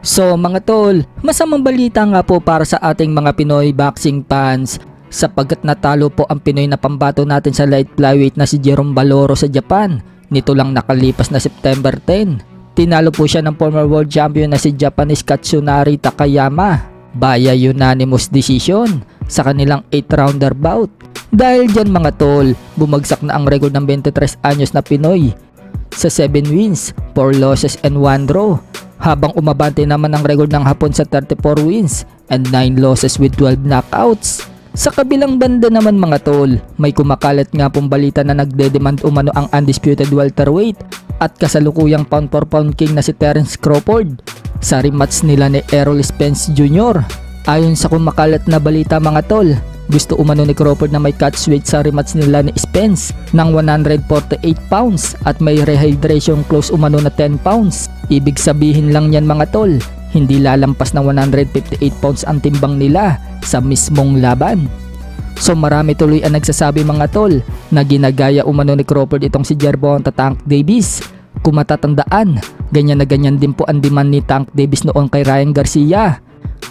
So mga tol, masamang balita nga po para sa ating mga Pinoy boxing fans sapagkat natalo po ang Pinoy na pambato natin sa light flyweight na si Jerome Valoro sa Japan nito lang nakalipas na September 10. Tinalo po siya ng former world champion na si Japanese Katsunari Takayama via unanimous decision sa kanilang 8-rounder bout. Dahil dyan mga tol, bumagsak na ang record ng 23 anyos na Pinoy sa 7 wins, 4 losses and 1 draw. Habang umabante naman ang record ng Hapon sa 34 wins and 9 losses with 12 knockouts. Sa kabilang banda naman mga tol, may kumakalat nga pong balita na nagdedemand umano ang undisputed welterweight at kasalukuyang pound for pound king na si Terence Crawford sa rematch nila ni Errol Spence Jr. Ayon sa kumakalat na balita mga tol, gusto umano ni Crawford na may catchweight sa rematch nila ni Spence ng 148 pounds at may rehydration clause umano na 10 pounds. Ibig sabihin lang yan mga tol, hindi lalampas ng 158 pounds ang timbang nila sa mismong laban. So marami tuloy ang nagsasabi mga tol na ginagaya umano ni Crawford itong si Gervonta Tank Davis. Kung matatandaan, ganyan na ganyan din po ang demand ni Tank Davis noon kay Ryan Garcia.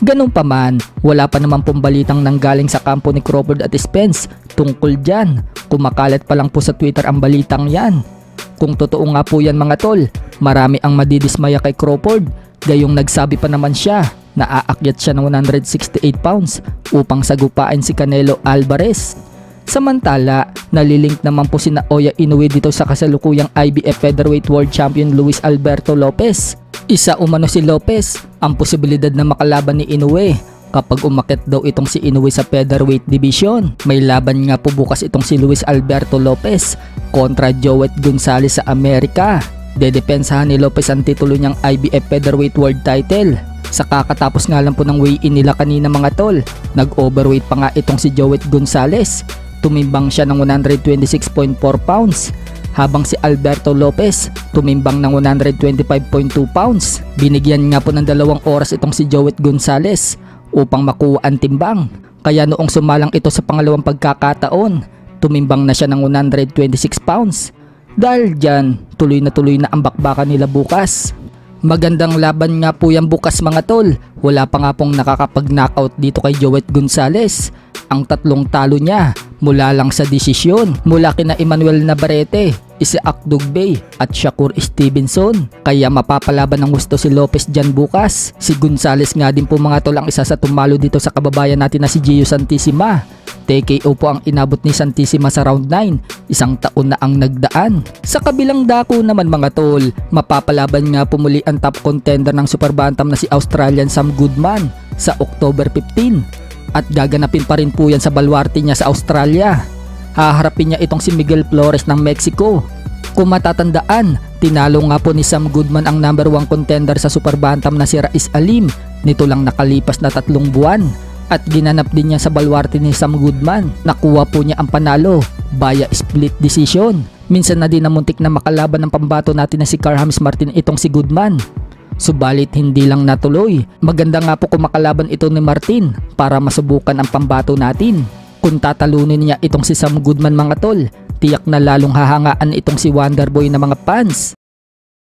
Ganun pa man, wala pa naman pong balitang nanggaling sa kampo ni Crawford at Spence tungkol dyan. Kumakalat pa lang po sa Twitter ang balitang yan. Kung totoo nga po yan mga tol, marami ang madidismaya kay Crawford. Gayong nagsabi pa naman siya na aakyat siya ng 168 pounds upang sagupain si Canelo Alvarez. Samantala, nalilink naman po si Naoya Inoue dito sa kasalukuyang IBF Featherweight World Champion Luis Alberto Lopez. Isa umano si Lopez ang posibilidad na makalaban ni Inoue kapag umakyat daw itong si Inoue sa featherweight division. May laban nga po bukas itong si Luis Alberto Lopez kontra Joet Gonzalez sa Amerika. Dedepensahan ni Lopez ang titulo niyang IBF Featherweight World title. Sa kakatapos nga lang po ng weigh-in nila kanina mga tol, nag-overweight pa nga itong si Joet Gonzalez. Tumimbang siya ng 126.4 pounds. Habang si Alberto Lopez tumimbang ng 125.2 pounds. Binigyan nga po ng 2 oras itong si Joet Gonzalez upang makuha ang timbang. Kaya noong sumalang ito sa pangalawang pagkakataon, tumimbang na siya ng 126 pounds. Dahil dyan, tuloy na ang bakbakan nila bukas. Magandang laban nga po yan bukas mga tol. Wala pa nga pong nakakapag-knockout dito kay Joet Gonzalez. Ang 3 talo niya mula lang sa desisyon mula kina Emmanuel Navarrete, Isaac Dugbay at Shakur Stevenson. Kaya mapapalaban ng gusto si Lopez dyan bukas. Si Gonzalez nga din po mga tol ang isa sa tumalo dito sa kababayan natin na si Gio Santissima. TKO po ang inabot ni Santissima sa round 9, 1 taon na ang nagdaan. Sa kabilang dako naman mga tol, mapapalaban nga po muli ang top contender ng super bantam na si Australian Sam Goodman sa October 15. At gaganapin pa rin po yan sa baluarte niya sa Australia. Haharapin niya itong si Miguel Flores ng Mexico. Kung matatandaan, tinalo nga po ni Sam Goodman ang number 1 contender sa super bantam na si Raiz Alim nito lang nakalipas na 3 buwan. At ginanap din niya sa baluarte ni Sam Goodman. Nakuha po niya ang panalo via split decision. Minsan na din namuntik na makalaban ng pambato natin na si Carl-James Martin itong si Goodman. Subalit hindi lang natuloy. Maganda nga po kung makalaban ito ni Martin para masubukan ang pambato natin. Kung tatalunin niya itong si Sam Goodman mga tol, tiyak na lalong hahangaan itong si Wonderboy na mga fans.